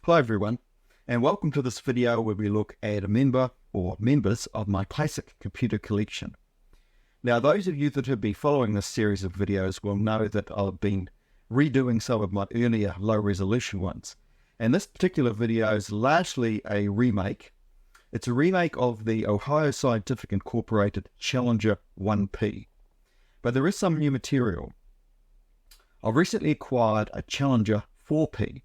Hello everyone, and welcome to this video where we look at a member or members of my classic computer collection. Now, those of you that have been following this series of videos will know that I've been redoing some of my earlier low resolution ones, and this particular video is largely a remake. It's a remake of the Ohio Scientific Incorporated Challenger 1P, but there is some new material. I've recently acquired a Challenger 4P,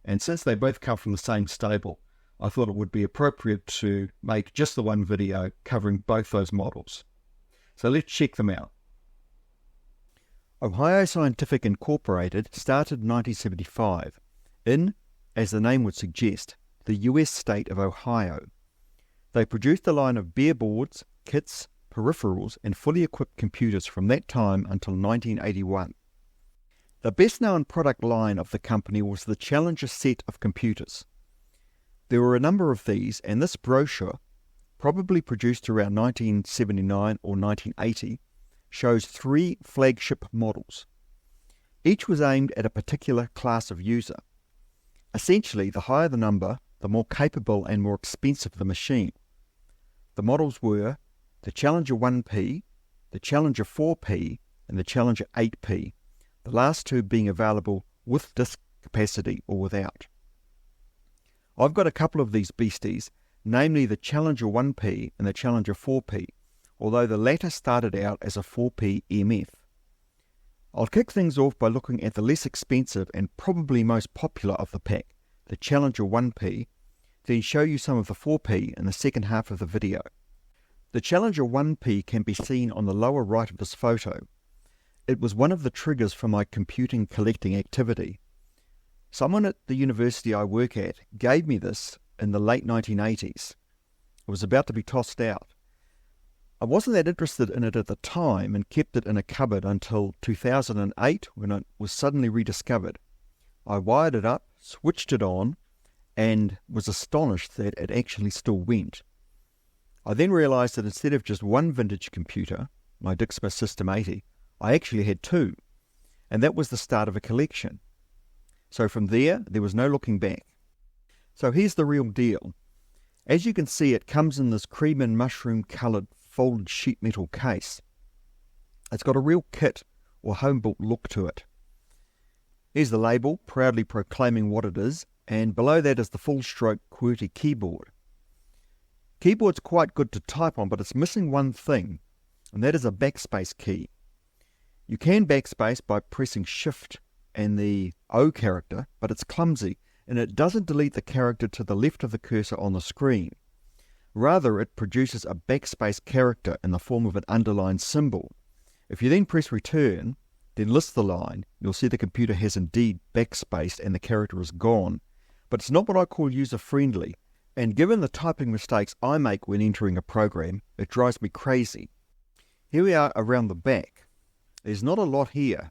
and since they both come from the same stable, I thought it would be appropriate to make just the one video covering both those models. So let's check them out. Ohio Scientific Incorporated started in 1975 in, as the name would suggest, the US state of Ohio. They produced a line of bare boards, kits, peripherals, and fully equipped computers from that time until 1981. The best-known product line of the company was the Challenger set of computers. There were a number of these, and this brochure, probably produced around 1979 or 1980, shows 3 flagship models. Each was aimed at a particular class of user. Essentially, the higher the number, the more capable and more expensive the machine. The models were the Challenger 1P, the Challenger 4P, and the Challenger 8P. The last two being available with disk capacity or without. I've got a couple of these beasties, namely the Challenger 1P and the Challenger 4P, although the latter started out as a 4P MF. I'll kick things off by looking at the less expensive and probably most popular of the pack, the Challenger 1P, then show you some of the 4P in the second half of the video. The Challenger 1P can be seen on the lower right of this photo. It was one of the triggers for my computing collecting activity. Someone at the university I work at gave me this in the late 1980s. It was about to be tossed out. I wasn't that interested in it at the time and kept it in a cupboard until 2008 when it was suddenly rediscovered. I wired it up, switched it on, and was astonished that it actually still went. I then realized that instead of just one vintage computer, my Dixma System 80, I actually had 2, and that was the start of a collection. So from there was no looking back. So here's the real deal. As you can see, it comes in this cream and mushroom coloured folded sheet metal case. It's got a real kit or home-built look to it. Here's the label, proudly proclaiming what it is, and below that is the full-stroke QWERTY keyboard. Keyboard's quite good to type on, but it's missing one thing, and that is a backspace key. You can backspace by pressing Shift and the O character, but it's clumsy, and it doesn't delete the character to the left of the cursor on the screen. Rather, it produces a backspace character in the form of an underlined symbol. If you then press Return, then list the line, you'll see the computer has indeed backspaced and the character is gone. But it's not what I call user-friendly, and given the typing mistakes I make when entering a program, it drives me crazy. Here we are around the back. There's not a lot here.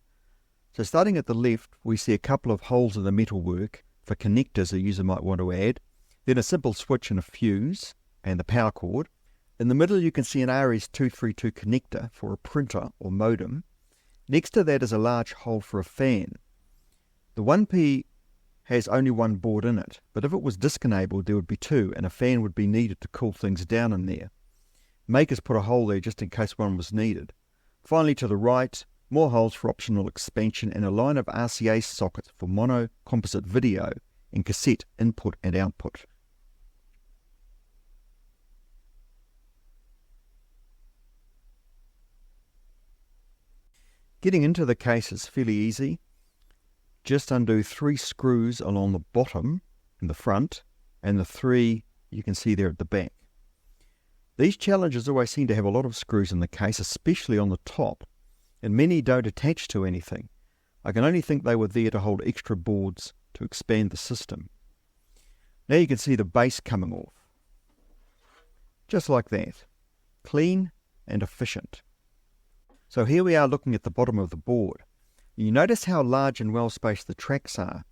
So starting at the left, we see a couple of holes in the metalwork for connectors a user might want to add, then a simple switch and a fuse, and the power cord. In the middle you can see an RS-232 connector for a printer or modem. Next to that is a large hole for a fan. The 1P has only one board in it, but if it was disk enabled there would be 2 and a fan would be needed to cool things down in there. Makers put a hole there just in case one was needed. Finally, to the right, more holes for optional expansion and a line of RCA sockets for mono composite video and cassette input and output. Getting into the case is fairly easy. Just undo 3 screws along the bottom in the front and the 3 you can see there at the back. These Challengers always seem to have a lot of screws in the case, especially on the top, and many don't attach to anything. I can only think they were there to hold extra boards to expand the system. Now you can see the base coming off. Just like that. Clean and efficient. So here we are looking at the bottom of the board. You notice how large and well spaced the tracks are.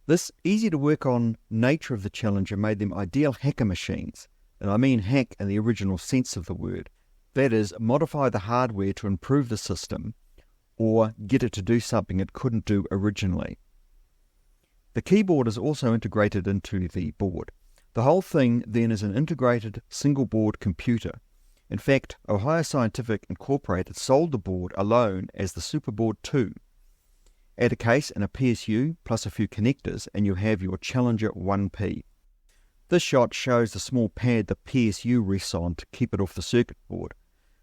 This easy to work on nature of the Challenger made them ideal hacker machines. And I mean hack in the original sense of the word. That is, modify the hardware to improve the system or get it to do something it couldn't do originally. The keyboard is also integrated into the board. The whole thing then is an integrated single-board computer. In fact, Ohio Scientific Incorporated sold the board alone as the SuperBoard 2. Add a case and a PSU plus a few connectors and you have your Challenger 1P. This shot shows the small pad the PSU rests on to keep it off the circuit board,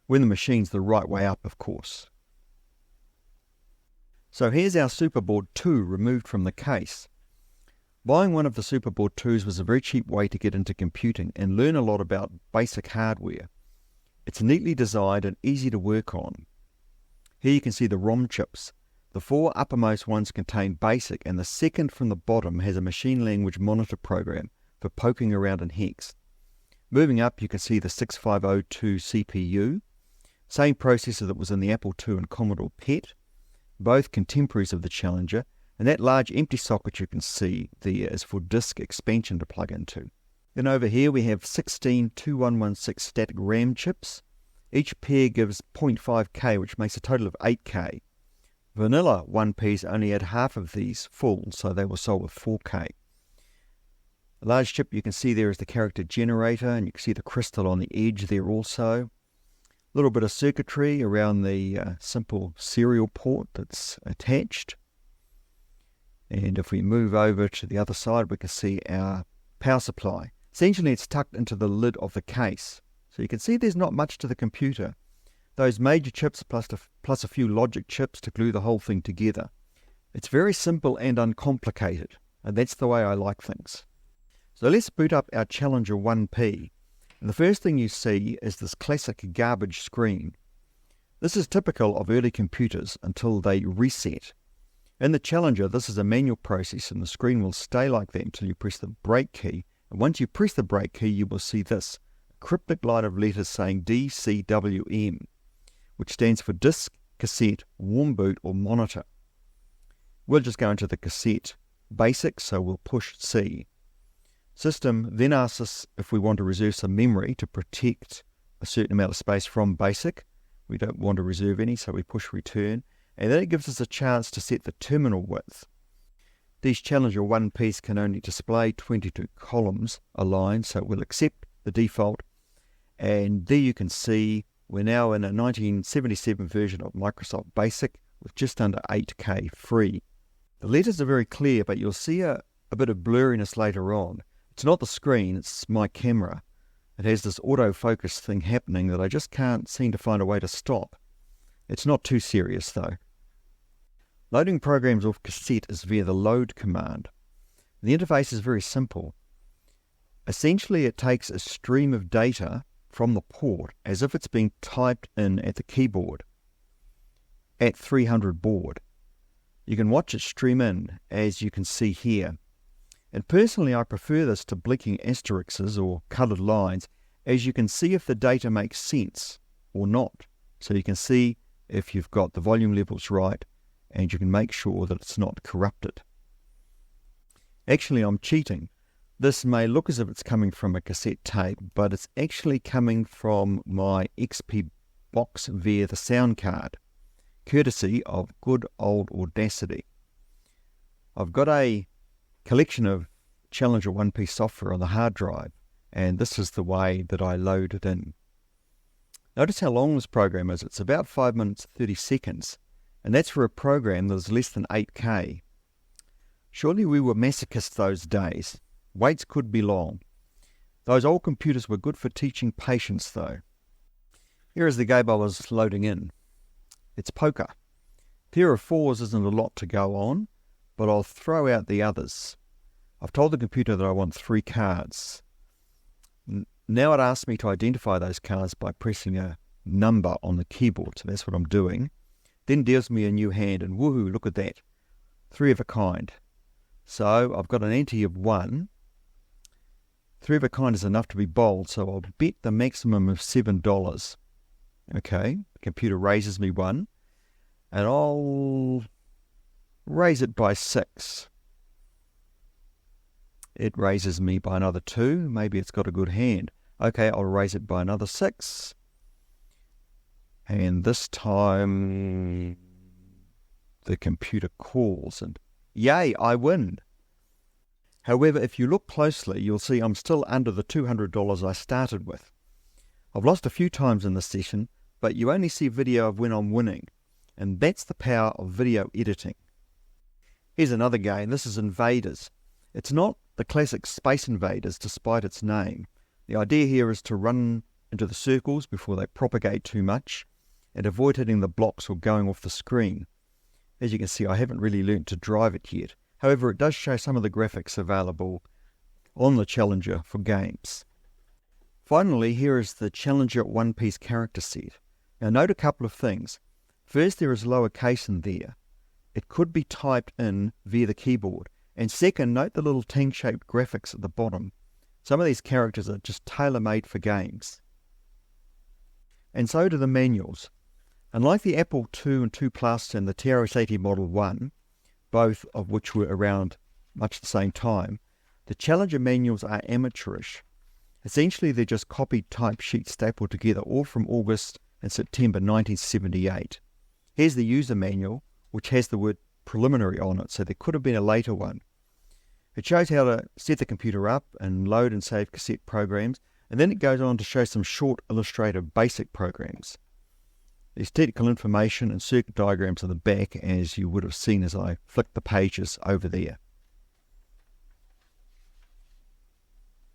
when the machine's the right way up, of course. So here's our SuperBoard 2 removed from the case. Buying one of the SuperBoard 2s was a very cheap way to get into computing and learn a lot about basic hardware. It's neatly designed and easy to work on. Here you can see the ROM chips. The 4 uppermost ones contain BASIC and the second from the bottom has a machine language monitor program for poking around in hex. Moving up you can see the 6502 CPU, same processor that was in the Apple II and Commodore PET, both contemporaries of the Challenger, and that large empty socket you can see there is for disk expansion to plug into. Then over here we have 16 2116 static RAM chips. Each pair gives 0.5K, which makes a total of 8K. Vanilla 1Ps only had half of these full, so they were sold with 4K. The large chip you can see there is the character generator, and you can see the crystal on the edge there also. A little bit of circuitry around the simple serial port that's attached. And if we move over to the other side, we can see our power supply. Essentially, it's tucked into the lid of the case. So you can see there's not much to the computer. Those major chips plus a few logic chips to glue the whole thing together. It's very simple and uncomplicated, and that's the way I like things. So let's boot up our Challenger 1P. And the first thing you see is this classic garbage screen. This is typical of early computers until they reset. In the Challenger, this is a manual process and the screen will stay like that until you press the brake key. And once you press the brake key, you will see this, a cryptic line of letters saying DCWM, which stands for disk, cassette, warm boot or monitor. We'll just go into the cassette basic, so we'll push C. System then asks us if we want to reserve some memory to protect a certain amount of space from basic. We don't want to reserve any, so we push return. And then it gives us a chance to set the terminal width. These Challenger 1Ps can only display 22 columns aligned, so we'll accept the default. And there you can see we're now in a 1977 version of Microsoft Basic with just under 8K free. The letters are very clear, but you'll see a bit of blurriness later on. It's not the screen, it's my camera. It has this autofocus thing happening that I just can't seem to find a way to stop. It's not too serious though. Loading programs off cassette is via the load command. The interface is very simple. Essentially it takes a stream of data from the port as if it's being typed in at the keyboard at 300 baud. You can watch it stream in as you can see here. And personally I prefer this to blinking asterisks or coloured lines as you can see if the data makes sense or not. So you can see if you've got the volume levels right and you can make sure that it's not corrupted. Actually, I'm cheating. This may look as if it's coming from a cassette tape, but it's actually coming from my XP box via the sound card, courtesy of good old Audacity. I've got a collection of Challenger 1P software on the hard drive, and this is the way that I load it in. Notice how long this program is. It's about 5 minutes 30 seconds, and that's for a program that is less than 8K. Surely we were masochists those days. Waits could be long. Those old computers were good for teaching patience though. Here is the game I was loading in. It's poker. Pair of fours isn't a lot to go on, but I'll throw out the others. I've told the computer that I want 3 cards. Now it asks me to identify those cards by pressing a number on the keyboard, so that's what I'm doing. Then deals me a new hand, and woohoo, look at that. 3 of a kind. So I've got an ante of 1. 3 of a kind is enough to be bold, so I'll bet the maximum of $7. Okay, the computer raises me 1, and I'll raise it by 6. It raises me by another 2. Maybe it's got a good hand. Okay, I'll raise it by another 6. And this time the computer calls and yay, I win. However, if you look closely, you'll see I'm still under the $200 I started with. I've lost a few times in this session, but you only see video of when I'm winning, and that's the power of video editing. Here's another game. This is Invaders. It's not the classic Space Invaders despite its name. The idea here is to run into the circles before they propagate too much and avoid hitting the blocks or going off the screen. As you can see, I haven't really learnt to drive it yet. However, it does show some of the graphics available on the Challenger for games. Finally, here is the Challenger one-piece character set. Now note a couple of things. First, there is lowercase in there. It could be typed in via the keyboard. And second, note the little tank-shaped graphics at the bottom. Some of these characters are just tailor-made for games. And so do the manuals. Unlike the Apple II and II Plus and the TRS-80 Model 1, both of which were around much the same time, the Challenger manuals are amateurish. Essentially, they're just copied type sheets stapled together, all from August and September 1978. Here's the user manual, which has the word preliminary on it, so there could have been a later one. It shows how to set the computer up and load and save cassette programs, and then it goes on to show some short illustrative basic programs. There's technical information and circuit diagrams on the back, as you would have seen as I flicked the pages over there.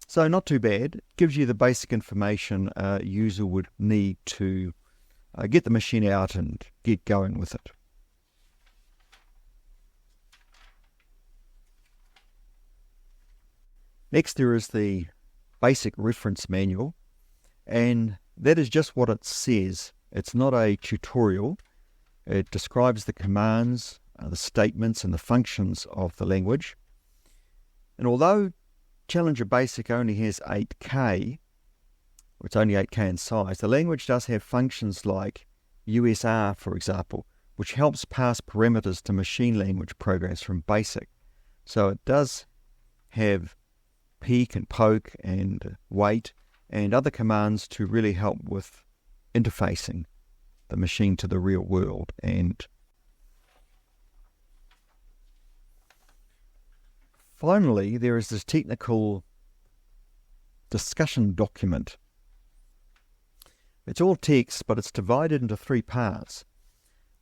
So not too bad. It gives you the basic information a user would need to get the machine out and get going with it. Next, there is the basic reference manual, and that is just what it says. It's not a tutorial. It describes the commands, the statements, and the functions of the language. And although Challenger Basic only has 8K, or it's only 8K in size, the language does have functions like USR, for example, which helps pass parameters to machine language programs from BASIC. So it does have peek and poke and wait and other commands to really help with interfacing the machine to the real world. And finally, there is this technical discussion document. It's all text, but it's divided into 3 parts.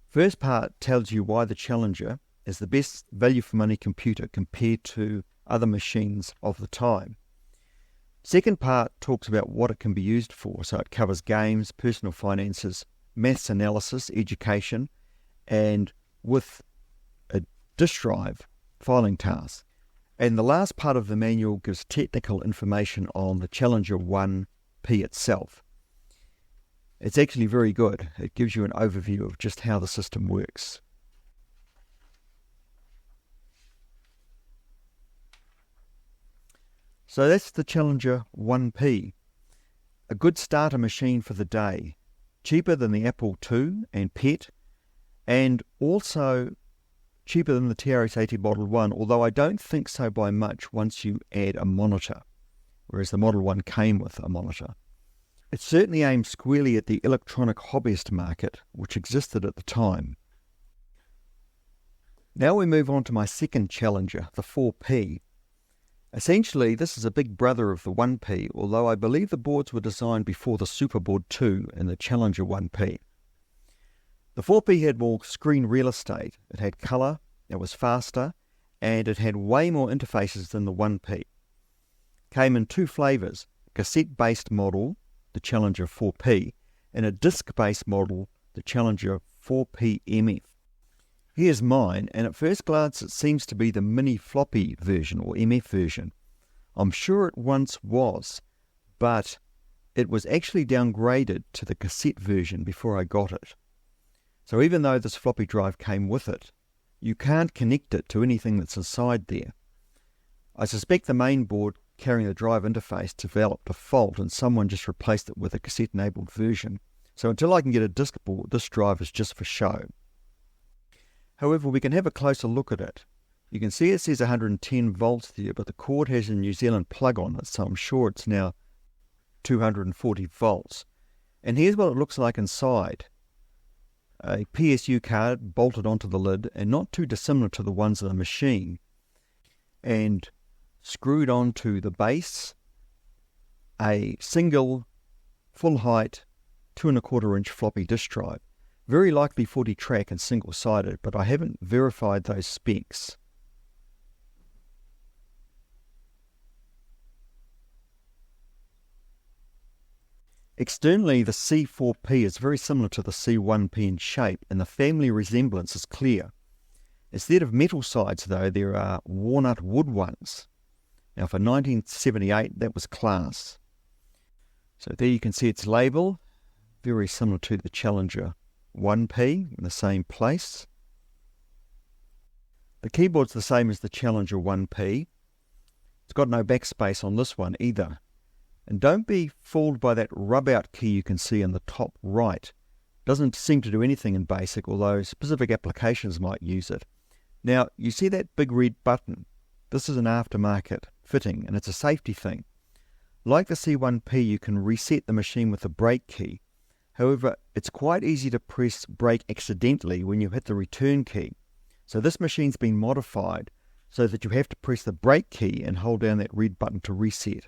First part tells you why the Challenger is the best value for money computer compared to other machines of the time. Second part talks about what it can be used for, so it covers games, personal finances, maths analysis, education, and with a disk drive, filing tasks. And the last part of the manual gives technical information on the Challenger 1P itself. It's actually very good. It gives you an overview of just how the system works. So that's the Challenger 1P, a good starter machine for the day, cheaper than the Apple II and PET, and also cheaper than the TRS-80 Model 1, although I don't think so by much once you add a monitor, whereas the Model 1 came with a monitor. It certainly aimed squarely at the electronic hobbyist market, which existed at the time. Now we move on to my second Challenger, the 4P. Essentially, this is a big brother of the 1P, although I believe the boards were designed before the Superboard 2 and the Challenger 1P. The 4P had more screen real estate, it had colour, it was faster, and it had way more interfaces than the 1P. Came in 2 flavours, a cassette-based model, the Challenger 4P, and a disc-based model, the Challenger 4P MF. Here's mine, and at first glance it seems to be the mini floppy version or MF version. I'm sure it once was, but it was actually downgraded to the cassette version before I got it. So even though this floppy drive came with it, you can't connect it to anything that's inside there. I suspect the main board carrying the drive interface developed a fault and someone just replaced it with a cassette-enabled version. So until I can get a disc board, this drive is just for show. However, we can have a closer look at it. You can see it says 110 volts there, but the cord has a New Zealand plug on it, so I'm sure it's now 240 volts. And here's what it looks like inside. A PSU card bolted onto the lid, and not too dissimilar to the ones on the machine. And screwed onto the base a single full height 2¼ inch floppy disk drive, very likely 40 track and single sided, but I haven't verified those specs. Externally, the C4P is very similar to the C1P in shape, and the family resemblance is clear. Instead of metal sides, though, there are walnut wood ones. Now, for 1978, that was class. So there you can see its label, very similar to the Challenger 1P, in the same place. The keyboard's the same as the Challenger 1P. It's got no backspace on this one either. And don't be fooled by that rub-out key you can see in the top right. Doesn't seem to do anything in BASIC, although specific applications might use it. Now, you see that big red button? This is an aftermarket fitting, and it's a safety thing. Like the C1P, you can reset the machine with the brake key. However, it's quite easy to press brake accidentally when you hit the return key. So this machine's been modified so that you have to press the brake key and hold down that red button to reset.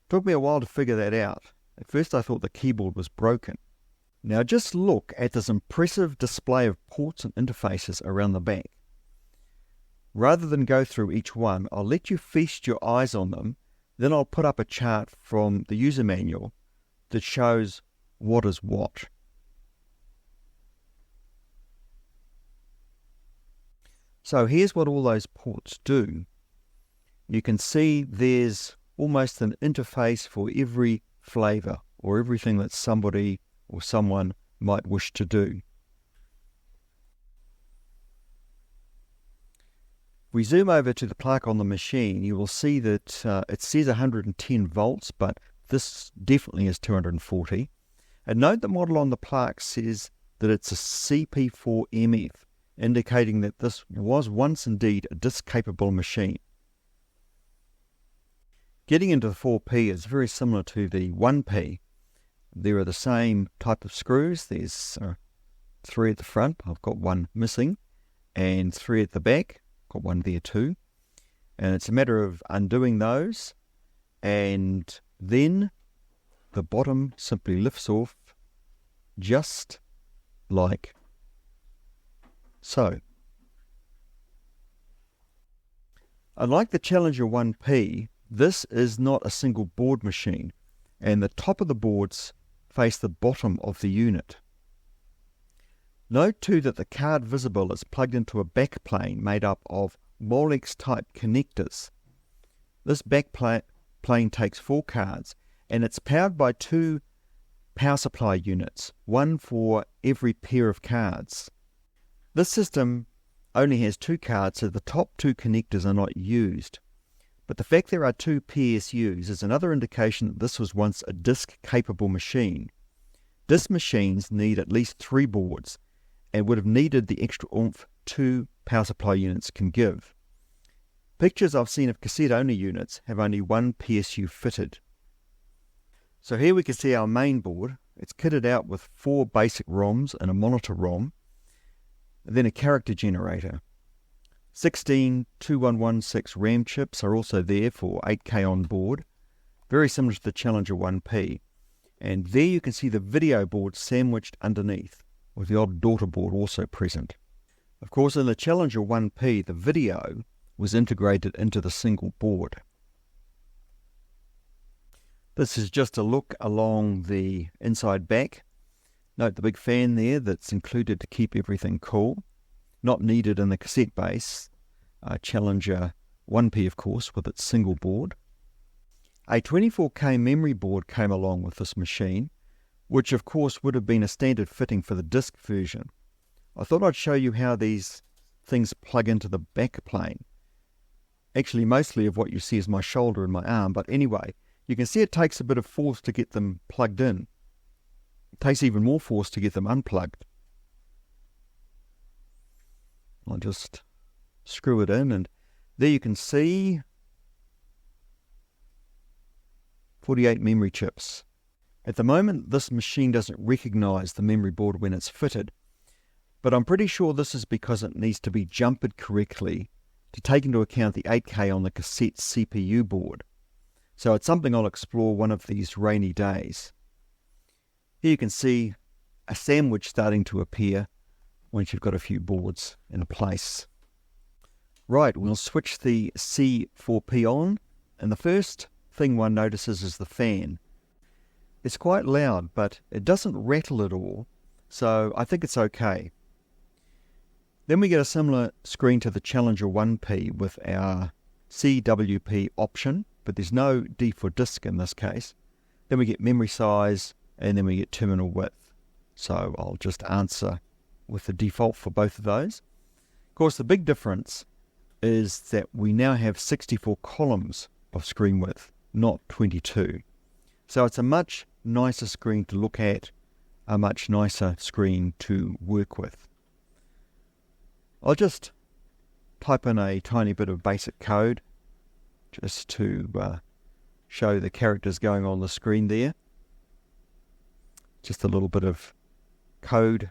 Took me a while to figure that out. At first I thought the keyboard was broken. Now just look at this impressive display of ports and interfaces around the back. Rather than go through each one, I'll let you feast your eyes on them, then I'll put up a chart from the user manual that shows what is what. So here's what all those ports do. You can see there's almost an interface for every flavor or everything that somebody or someone might wish to do. If we zoom over to the plaque on the machine, you will see that it says 110 volts, but this definitely is 240. And note the model on the plaque says that it's a CP4MF, indicating that this was once indeed a disk-capable machine. Getting into the 4P is very similar to the 1P. There are the same type of screws. There's 3 at the front. I've got one missing. And 3 at the back. Got one there too. And it's a matter of undoing those. And then the bottom simply lifts off just like so. Unlike the Challenger 1P, this is not a single board machine, and the top of the boards face the bottom of the unit. Note too that the card visible is plugged into a backplane made up of Molex type connectors. This backplane takes 4 cards, and it's powered by 2 power supply units, one for every pair of cards. This system only has 2 cards, so the top 2 connectors are not used. But the fact there are 2 PSUs is another indication that this was once a disk-capable machine. Disk machines need at least 3 boards and would have needed the extra oomph 2 power supply units can give. Pictures I've seen of cassette-only units have only 1 PSU fitted. So here we can see our main board. It's kitted out with 4 basic ROMs and a monitor ROM, and then a character generator. 16 2116 RAM chips are also there for 8K on board, very similar to the Challenger 1P. And there you can see the video board sandwiched underneath, with the odd daughter board also present. Of course, in the Challenger 1P, the video was integrated into the single board. This is just a look along the inside back. Note the big fan there that's included to keep everything cool. Not needed in the cassette base. Challenger 1P, of course, with its single board. A 24K memory board came along with this machine, which of course would have been a standard fitting for the disk version. I thought I'd show you how these things plug into the back plane. Actually, mostly of what you see is my shoulder and my arm, but anyway, you can see it takes a bit of force to get them plugged in. It takes even more force to get them unplugged. I'll just screw it in, and there you can see 48 memory chips. At the moment, this machine doesn't recognize the memory board when it's fitted, but I'm pretty sure this is because it needs to be jumpered correctly to take into account the 8K on the cassette CPU board. So it's something I'll explore one of these rainy days. Here you can see a sandwich starting to appear once you've got a few boards in place. Right, we'll switch the C4P on, and the first thing one notices is the fan. It's quite loud, but it doesn't rattle at all, so I think it's okay. Then we get a similar screen to the Challenger 1P with our CWP option, but there's no D for disk in this case. Then we get memory size, and then we get terminal width. So I'll just answer with the default for both of those. Of course, the big difference is that we now have 64 columns of screen width, not 22. So it's a much nicer screen to look at, a much nicer screen to work with. I'll just type in a tiny bit of basic code just to show the characters going on the screen there. Just a little bit of code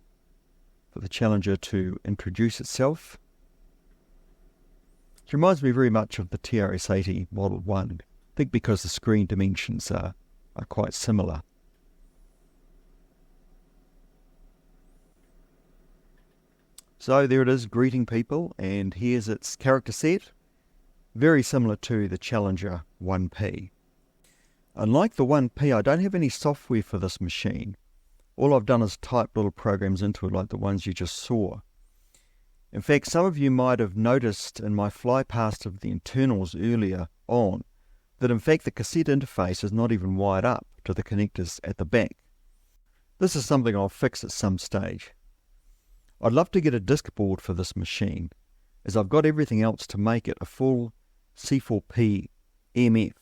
for the Challenger to introduce itself. It reminds me very much of the TRS-80 Model 1. I think because the screen dimensions are quite similar. So there it is, greeting people, and here's its character set, very similar to the Challenger 1P. Unlike the 1P, I don't have any software for this machine. All I've done is type little programs into it like the ones you just saw. In fact, some of you might have noticed in my fly past of the internals earlier on that in fact the cassette interface is not even wired up to the connectors at the back. This is something I'll fix at some stage. I'd love to get a disk board for this machine, as I've got everything else to make it a full C4P MF.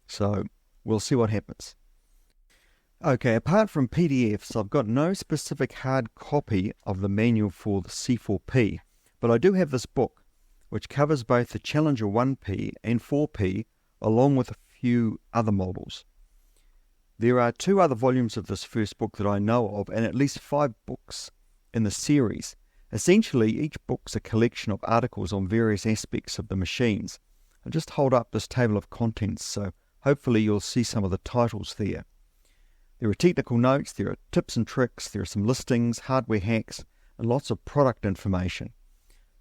So we'll see what happens. Okay, apart from PDFs, I've got no specific hard copy of the manual for the C4P, but I do have this book, which covers both the Challenger 1P and 4P, along with a few other models. There are 2 other volumes of this first book that I know of, and at least 5 books in the series. Essentially, each book's a collection of articles on various aspects of the machines. I'll just hold up this table of contents, so hopefully you'll see some of the titles there. There are technical notes, there are tips and tricks, there are some listings, hardware hacks, and lots of product information.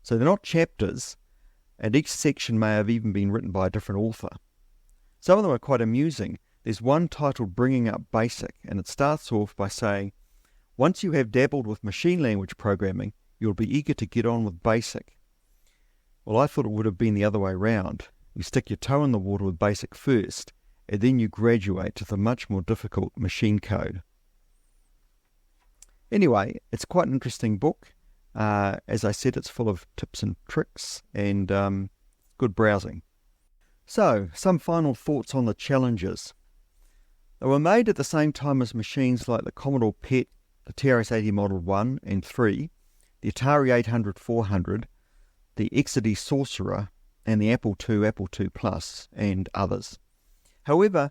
So they're not chapters, and each section may have even been written by a different author. Some of them are quite amusing. There's one titled Bringing Up Basic, and it starts off by saying, once you have dabbled with machine language programming, you'll be eager to get on with BASIC. Well, I thought it would have been the other way round. You stick your toe in the water with BASIC first, and then you graduate to the much more difficult machine code. Anyway, it's quite an interesting book. As I said, it's full of tips and tricks and good browsing. So, some final thoughts on the Challengers. They were made at the same time as machines like the Commodore PET, the TRS-80 Model 1 and 3, the Atari 800-400, the XED Sorcerer, and the Apple II Plus, and others. However,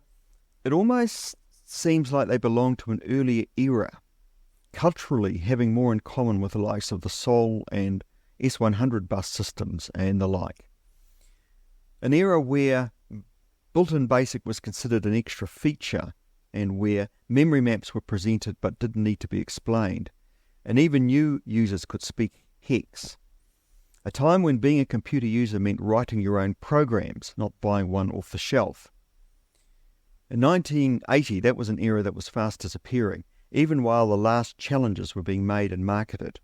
it almost seems like they belong to an earlier era, culturally having more in common with the likes of the Sol and S100 bus systems and the like. An era where built-in BASIC was considered an extra feature, and where memory maps were presented but didn't need to be explained, and even new users could speak hex. A time when being a computer user meant writing your own programs, not buying one off the shelf. In 1980, that was an era that was fast disappearing, even while the last Challengers were being made and marketed.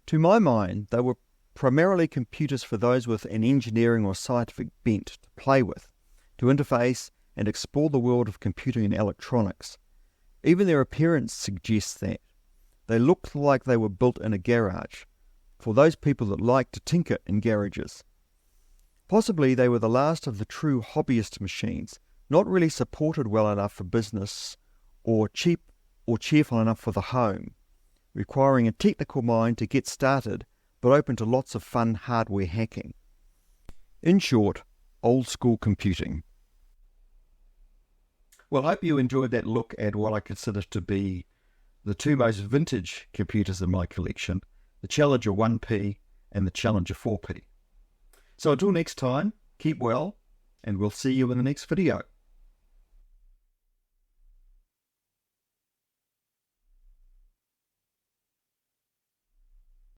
To my mind, they were primarily computers for those with an engineering or scientific bent to play with, to interface and explore the world of computing and electronics. Even their appearance suggests that. They looked like they were built in a garage, for those people that like to tinker in garages. Possibly they were the last of the true hobbyist machines, not really supported well enough for business, or cheap or cheerful enough for the home, requiring a technical mind to get started, but open to lots of fun hardware hacking. In short, old school computing. Well, I hope you enjoyed that look at what I consider to be the 2 most vintage computers in my collection, the Challenger 1P and the Challenger 4P. So until next time, keep well, and we'll see you in the next video.